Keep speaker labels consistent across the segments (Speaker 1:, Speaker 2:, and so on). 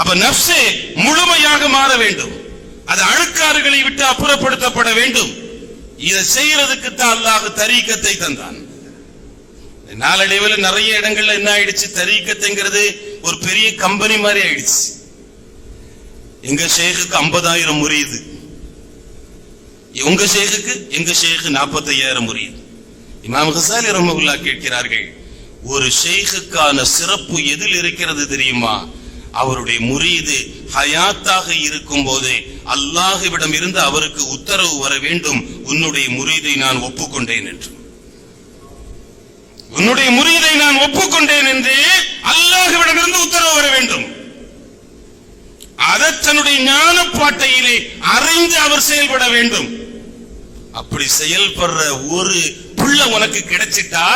Speaker 1: அப்ப நஃப்ஸே முழுமையாக மாற வேண்டும். அது அழுக்காறுகளை விட்டு அப்புறப்படுத்தப்பட வேண்டும். இதை செய்யறதுக்கு தான் அல்லாஹ் தரீக்கத்தை தந்தான். நாளடைவில் நிறைய இடங்கள்ல என்ன ஆயிடுச்சு, தரீக்கத்துங்கிறது ஒரு பெரிய கம்பெனி மாதிரி ஆயிடுச்சு. எங்க ஷேகுக்கு 50,000 முரீது, உங்க ஷேகுக்கு எங்க ஷேகு 45,000 முரீது. இமாம் கசாலி ரஹ்மத்துல்லாஹ் கேட்கிறார்கள், ஒரு ஷேகுக்கான சிறப்பு எதில் இருக்கிறது தெரியுமா? அவருடைய முரீது ஹயாத்தாக இருக்கும் போது அல்லாஹ்விடம் இருந்து அவருக்கு உத்தரவு வர வேண்டும், உன்னுடைய முரீதை நான் ஒப்புக்கொண்டேன் என்று. உன்னுடைய முரீதை நான் ஒப்புக்கொண்டேன் என்று அல்லாஹ்விடம் இருந்து உத்தரவு வர வேண்டும். அதை தன்னுடைய ஞானப்பாட்டையிலே அறிந்து அவர் செயல்பட வேண்டும். அப்படி செயல்படுற ஒரு புள்ள உனக்கு கிடைச்சிட்டா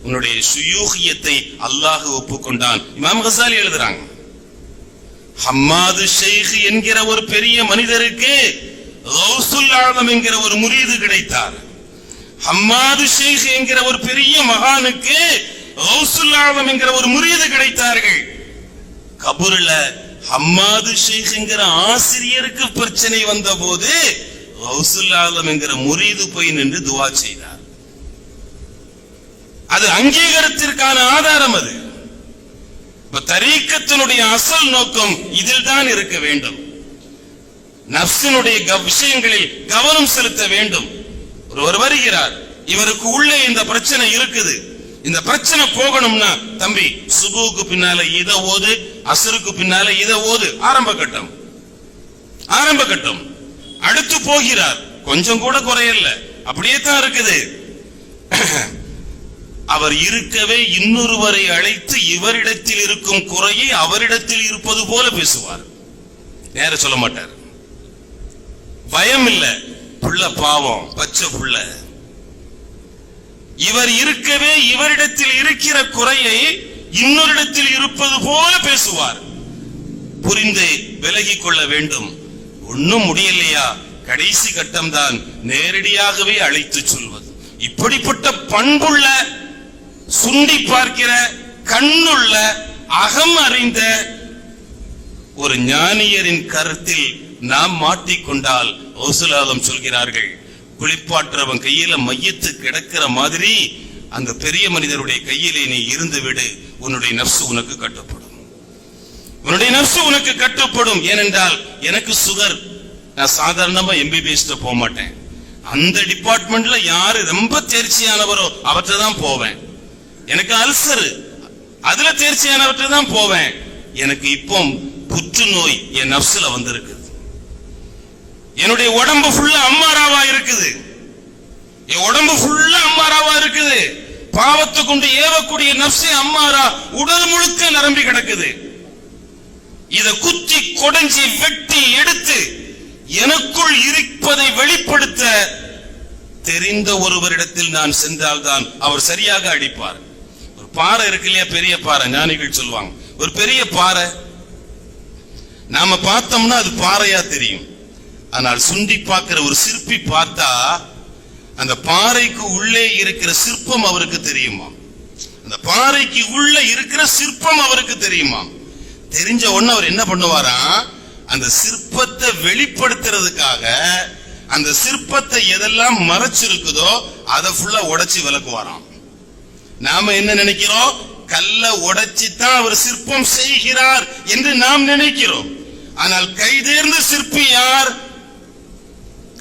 Speaker 1: உன்னுடைய சுயூகியத்தை அல்லாஹ் ஒப்புக்கொண்டான். இமாம் கசாலி எழுதுறாங்க, ஹம்மாது ஷைக் என்கிற ஒரு பெரிய மனிதருக்கு கௌசுல் ஆலம் என்கிற ஒரு முரீது கிடைத்தார். ஹம்மாது ஷைக் என்கிற ஒரு பெரிய மகானுக்கு கௌசுல் ஆலம் என்கிற ஒரு முரீது கிடைத்தார்கள். கபூர்ல ஹம்மாது ஷைக் என்கிற ஆசிரியருக்கு பிரச்சனை வந்த போது கௌசுல் ஆலம் என்கிற முரீது போய் நின்று துவா செய்தார். அது அங்கீகாரத்திற்கான ஆதாரம். அது தரீக்கத்தினுடைய அசல் நோக்கம் இதில் தான் இருக்க வேண்டும். நஃப்ஸினுடைய விஷயங்களில் கவனம் செலுத்த வேண்டும். ஒருவர் வருகிறார், இவருக்கு உள்ளே இந்த பிரச்சனை இருக்குது, இந்த பிரச்சனை போகணும்னா தம்பி சுபுக்கு பின்னால இத ஓது, அசருக்கு பின்னால இத ஓது. ஆரம்ப கட்டம். அடுத்து போகிறார், கொஞ்சம் கூட குறையல, அப்படியே தான் இருக்குது. அவர் இருக்கவே இன்னொருவரை அழைத்து இவரிடத்தில் இருக்கும் குறையை அவரிடத்தில் இருப்பது போல பேசுவார். நேர சொல்ல மாட்டார். பயம் இல்ல, புள்ள பாவம், பச்சை புள்ள. இவர் இருக்கவே இவரிடத்தில் இருக்கிற குறையை இன்னொருடத்தில் இருப்பது போல பேசுவார். புரிந்து விலகிக் கொள்ள வேண்டும். ஒன்னும் முடியலையா, கடைசி கட்டம் தான் நேரடியாகவே அழைத்து சொல்வது. இப்படிப்பட்ட பண்புள்ள, சுண்டி பார்க்கிற, கண்ணுள்ள, அகம் அறிந்த ஒரு ஞானியரின் கருத்தில் நாம் மாட்டிக்கொண்டால் கௌசுல் ஆலம் சொல்கிறார்கள், குளிப்பாற்றவன் கையில மையத்து கிடக்கிற மாதிரி அந்த பெரிய மனிதருடைய கையிலே நீ இருந்து விடு, உன்னுடைய நஃப்ஸ் உனக்கு கட்டுப்படும். உன்னுடைய நஃப்ஸ் உனக்கு கட்டுப்படும். ஏனென்றால் எனக்கு சுகர், நான் சாதாரணமா MBBS போக மாட்டேன். அந்த டிபார்ட்மெண்ட்ல யாரு ரொம்ப தேர்ச்சியானவரோ அவற்றை தான் போவேன். எனக்கு அல்சர், அதுல தேர்ச்சியானவற்றை தான் போவேன். எனக்கு இப்போ புற்றுநோய் என் நஃப்ஸ்ல வந்திருக்கு. என்னுடைய உடம்பு ஃபுல்லா அம்மாராவா இருக்குது. என் உடம்பு ஃபுல்லா அம்மாராவா இருக்குது. பாவத்தை கொண்டு ஏவக்கூடிய நஃப்ஸே அம்மாரா உடல் முழுக்க நிரம்பி கிடக்குது. இத குத்தி கொடைஞ்சி வெட்டி எடுத்து எனக்குள் இருப்பதை வெளிப்படுத்த தெரிந்த ஒருவரிடத்தில் நான் சென்றால்தான் அவர் சரியாக அடிப்பார். ஒரு பாறை இருக்கு இல்லையா, பெரிய பாறை, ஞானிகள் சொல்லுவாங்க, ஒரு பெரிய பாறை நாம பார்த்தோம்னா அது பாறையா தெரியும். ஆனால் சுண்டி பார்க்கிற ஒரு சிற்பி பார்த்தா அந்த பாறைக்கு உள்ளே இருக்கிற சிற்பம் அவருக்கு தெரியுமா, அந்த பாறைக்கு உள்ள இருக்கிற சிற்பம் அவருக்கு தெரியுமா. தெரிஞ்ச உடனே அவர் என்ன பண்ணுவாரா, அந்த சிற்பத்தை வெளிப்படுத்துறதுக்காக அந்த சிற்பத்தை எதெல்லாம் மறைச்சிருக்குதோ அதை ஃபுல்லா உடைச்சு விளக்குவாராம். நாம என்ன நினைக்கிறோம், கல்ல உடைச்சி தான் அவர் சிற்பம் செய்கிறார் என்று நாம் நினைக்கிறோம். ஆனால் கைதேர்ந்த சிற்பி யார்?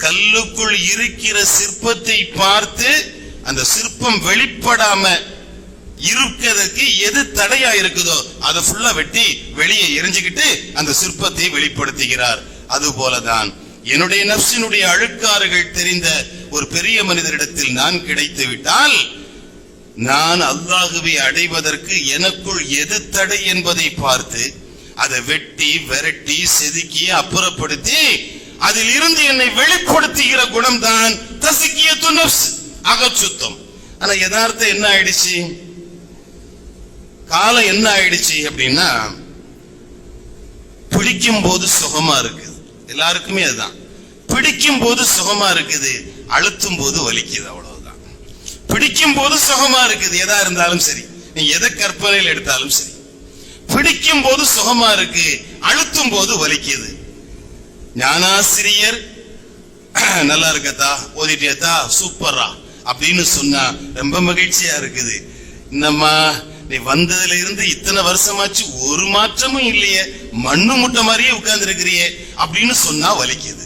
Speaker 1: கல்லுக்குள் இருக்கிற சிற்பத்தை பார்த்து அந்த சிற்பம் வெளிப்படாம இருக்கிறதுக்கு எது தடையா இருக்குதோ அதை ஃபுல்லா வெட்டி வெளியே எரிஞ்சுக்கிட்டு அந்த சிற்பத்தை வெளிப்படுத்துகிறார். அது போலதான் என்னுடைய நஃப்ஸினுடைய அழுக்காறுகள் தெரிந்த ஒரு பெரிய மனிதரிடத்தில் நான் கிடைத்து விட்டால் நான் அல்லாஹ்வை அடைவதற்கு எனக்குள் எது தடை என்பதை பார்த்து அதை வெட்டி விரட்டி செதுக்கி அப்புறப்படுத்தி அதில் இருந்து என்னை வெளிப்படுத்துகிற குணம் தான் தஸ்கியத்து நஃப்ஸ், அகச்சுத்தம். ஆனா யதார்த்தம் என்ன ஆயிடுச்சு, காலம் என்ன ஆயிடுச்சு அப்படின்னா, பிடிக்கும் போது சுகமா இருக்குது, எல்லாருக்குமே அதுதான். பிடிக்கும் போது சுகமா இருக்குது, அழுத்தும் போது வலிக்குது, அவ்வளவுதான். பிடிக்கும் போது சுகமா இருக்குது, எதா இருந்தாலும் சரி, நீ எதை கற்பனையில் எடுத்தாலும் சரி. பிடிக்கும் போது சுகமா இருக்கு, அழுத்தும் போது வலிக்குது. ஞானாசிரியர் நல்லா இருக்கத்தா, ஓதிட்டியத்தா, சூப்பரா அப்படின்னு சொன்னா ரொம்ப மகிழ்ச்சியா இருக்குது. என்னம்மா நீ வந்ததுல இருந்து இத்தனை வருஷமாச்சு ஒரு மாற்றமும் இல்லையே, மண்ணு முட்டை மாதிரியே உட்கார்ந்து இருக்கிறியே அப்படின்னு சொன்னா வலிக்குது.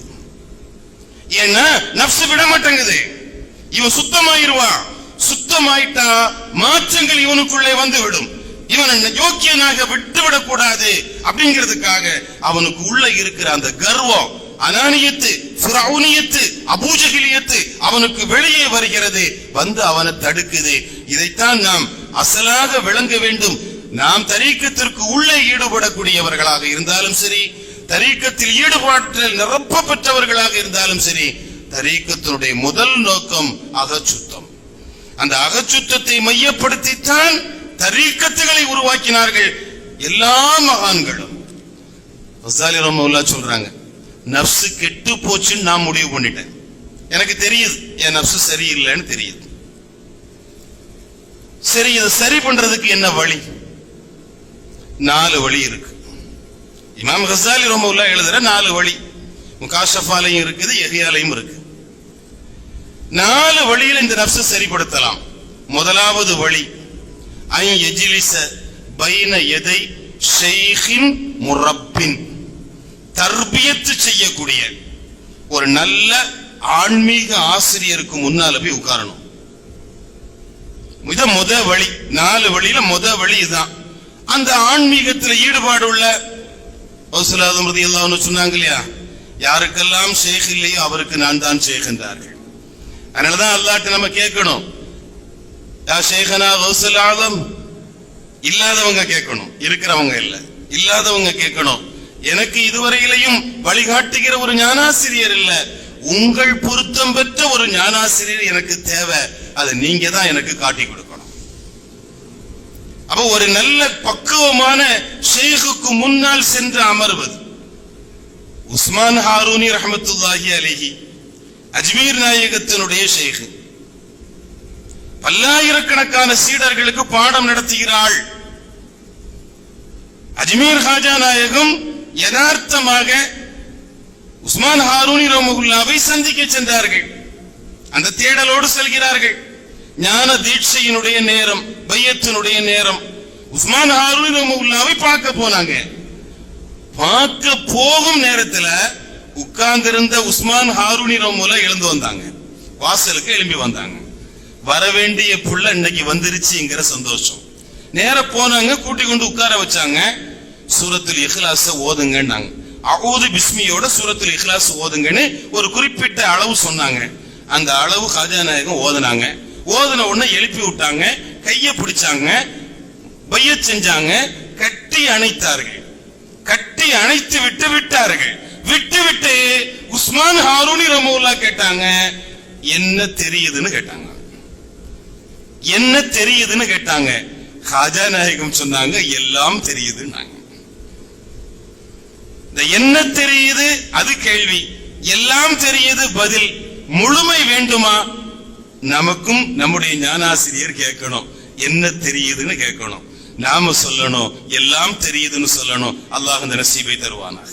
Speaker 1: ஏன்னா நப்சு விட மாட்டேங்குது. இவன் சுத்தமாயிருவான். சுத்தமாயிட்டா மாற்றங்கள் இவனுக்குள்ளே வந்து விடும். இவன் யோக்கியனாக விட்டுவிடக் கூடாது அப்படிங்கிறதுக்காக அவனுக்கு உள்ள இருக்கிற அந்த கர்வம், அனானியத்து, ஃபிரௌனியத்து, அபூஜஹிலியத்து அவனுக்கு வெளியே வருகிறது, வந்து அவனை தடுக்குது. இதைத்தான் நாம் அசலாக விளங்க வேண்டும். நாம் தரீக்கத்திற்கு உள்ளே ஈடுபடக்கூடியவர்களாக இருந்தாலும் சரி, தரீக்கத்தில் ஈடுபாட்டில் நிரப்ப பெற்றவர்களாக இருந்தாலும் சரி, தரீக்கத்தினுடைய முதல் நோக்கம் அகச்சுத்தம். அந்த அகச்சுத்தத்தை மையப்படுத்தித்தான் தரீக்கத்துகளை உருவாக்கினார்கள் எல்லா மகான்களும். கஸாலி ரஹ்மத்துல்லாஹ் சொல்றாங்க, நப்சு கெட்டு போச்சுன்னு நான் முடிவு பண்ணிட்டேன். எனக்கு தெரியுது என் நப்சு சரியில்லைன்னு தெரியுது. சரி, இதை சரி பண்றதுக்கு என்ன வழி? 4 வழி இருக்கு. இமாம் கஸாலி ரஹ்மத்துல்லாஹ் எழுதுற 4 வழி முகாஷஃபாலையும் இருக்குது, யஹ்யாலையும் இருக்கு. 4 வழியில் இந்த நப்சு சரிப்படுத்தலாம். முதலாவது வழி, ஐ யஜ்லிஸ பைன யதை ஷைഖின் முரப்பின், தர்பியத்து செய்யக்கூடிய ஒரு நல்ல ஆன்மீக ஆசிரியருக்கு முன்னால போய் உட்காரணும். இது முத வழி. 4 வழியில முத வழி இதுதான். அந்த ஆன்மீகத்தில் ஈடுபாடு உள்ள ரசூலுல்லாஹி ரலியல்லாஹு அன்ஹு சொன்னாங்க இல்லையா, யாருக்கெல்லாம் ஷேக் இல்லையோ அவருக்கு நான் தான் ஷேக் என்றார்கள். அதனாலதான் அல்லாஹ்ட்ட நம்ம கேட்கணும், யா ஷேഖனா கௌசுல் ஆலம். இல்லாதவங்க கேட்கணும், இருக்கிறவங்க இல்ல, இல்லாதவங்க கேட்கணும். எனக்கு இதுவரையிலையும் வழிகாட்டுகிற ஒரு ஞானாசிரியர் இல்ல, உங்கள் பொருத்தம் பெற்ற ஒரு ஞானாசிரியர் எனக்கு தேவை, அதை நீங்க தான் எனக்கு காட்டி கொடுக்கணும். அப்ப ஒரு நல்ல பக்குவமான ஷேഖுக்கு முன்னால் சென்று அமர்வது. உஸ்மான் ஹாரூனி ரஹ்மத்துல்லாஹி அலைஹி அஜ்மீர் நாயகத்தினுடைய ஷேഖ் பல்லாயிரக்கணக்கான சீடர்களுக்கு பாடம் நடத்துகிறாள். அஜ்மீர் ஹாஜா நாயகம் யதார்த்தமாக உஸ்மான் ஹாரூனி ரஹ்மத்துல்லாஹை சந்திக்க சென்றார்கள். அந்த தேடலோடு செல்கிறார்கள். ஞான தீட்சையினுடைய நேரம், பையத்தினுடைய நேரம். உஸ்மான் ஹாரூனி ரஹ்மத்துல்லாஹை பார்க்க போனாங்க. பார்க்க போகும் நேரத்துல உட்கார்ந்திருந்த உஸ்மான் ஹாரூனி ரஹ்மத்துல்லாஹ் எழுந்து வந்தாங்க. வாசலுக்கு எழும்பி வந்தாங்க. வரவேண்டிய புள்ள இன்னைக்கு வந்துருச்சுங்கிற சந்தோஷம். நேர போனாங்க, கூட்டி கொண்டு உட்கார வச்சாங்க. சூரத்துல் இஹ்லாஸ் ஓதுங்கன்னாங்க. அஊது பிஸ்மியோட சூரத்துல் இஹ்லாஸ் ஓதுங்கன்னு ஒரு குறிப்பிட்ட அளவு சொன்னாங்க. அந்த அளவு ஹாஜா நாயகம் ஓதுனாங்க. ஓதுன உடனே எழுப்பி விட்டாங்க, கைய பிடிச்சாங்க, பையத் செஞ்சாங்க, கட்டி அணைத்தார்கள். கட்டி அணைத்து விட்டு விட்டார்கள். விட்டு உஸ்மான் ஹாரூனி ரஹ்மத்துல்லாஹ் கேட்டாங்க, என்ன தெரியுதுன்னு கேட்டாங்க. என்ன தெரியுதுன்னு கேட்டாங்க. ஹாஜா நாயகம் சொன்னாங்க, எல்லாம் தெரியுதுன்னாங்க. இந்த என்ன தெரியுது அது கேள்வி, எல்லாம் தெரியுது பதில். முழுமை வேண்டுமா? நமக்கும் நம்முடைய ஞானாசிரியர் கேட்கணும், என்ன தெரியுதுன்னு கேட்கணும். நாம சொல்லணும், எல்லாம் தெரியுதுன்னு சொல்லணும். அல்லாஹ் இந்த நசீபை தருவானாக.